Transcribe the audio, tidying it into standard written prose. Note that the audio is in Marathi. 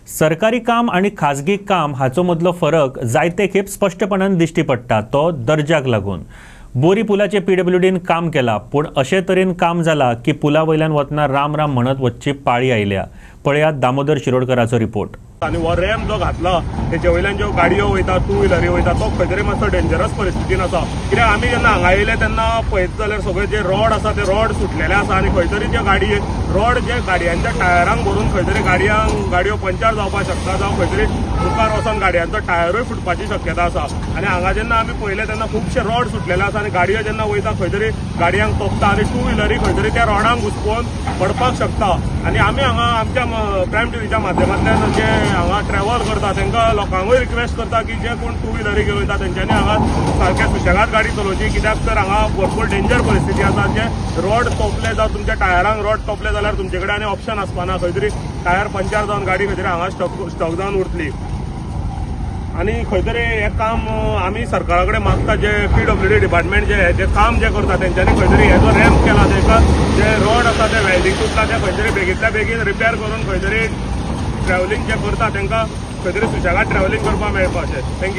सरकारी काम आणि खाजगी काम हाचो मदलो फरक जायते खेप स्पष्टपणान दिश्टी पडटा। तो दर्जाक लागून बोरी पुलाचे पीडब्ल्यूडीन काम केला, पण अशे तरेन काम जाला की पुला वयल्यान वतना राम राम म्हणत वचची पाळी आयल्या। पळयात दामोदर शिरोडकराचो रिपोर्ट। आणि वो रॅम्प जो घातला तेचे वयल्यान ज्यो गाडयो वयता, टू व्हिलरी वयता, तो खंय तरी मातसो डेंजरस परिस्थितीन आसा। कित्याक आमी जेन्ना हांगा येयले तेन्ना पळयत जाल्यार सगळे जे रॉड आसा ते रॉड सुटलेले आसा आणि खंय तरी जे गाडये रॉड जे गाडयांच्या टायरांक भरून खंय तरी गाडयो पंक्चर जावपाक शकता, जावं खंय तरी मुखार वचोन गाडयांचो टायरूय फुटपाची शक्यता आसा। आणि हांगा जेन्ना आमी पळयले तेन्ना खुबशे रॉड सुटलेले आसा आणि गाडयो जेन्ना वयता खंय तरी गाडयांक तोपता आणि टू व्हिलरी खंय तरी त्या रॉडांक घुसपून पडपाक शकता। आणि आमी हांगा आमच्या प्रायम टीव्हीच्या माध्यमांतल्यान जे हांगा ट्रॅव्हल करता तांकां लोकांकूय रिक्वेस्ट करता की जे कोण टू व्हिलरी घेवन वयता तेंच्यांनी हांगा सारके सुशेगाद गाडी चलोवची, कित्याक तर हांगा भरपूर डेंजर परिस्थिती आसा। जे रॉड तोपले जावं तुमच्या टायरांक रॉड तोपले जाल्यार तुमचे कडेन आनी ऑप्शन आसपाना, खंय तरी टायर पंक्चर जावन गाडी खंय तरी हांगा स्टक जावन उरतली। आणि खंय तरी हे काम आमी सरकारा कडेन मागता, जे पीडब्ल्यूडी डिपार्टमेंट जे काम जे करता तेंच्यांनी खंय तरी हे जो रॅम्प केला तेका जे रॉड आसा ते वेल्डिंग सुद्दां ते खंय तरी बेगींतल्या बेगीन रिपेर करून खंय तरी ट्रॅव्हलिंग जे करता तांकां खंय तरी सुशेगाद ट्रॅव्हलिंग करपाक मेळपाचें। थँक्यू।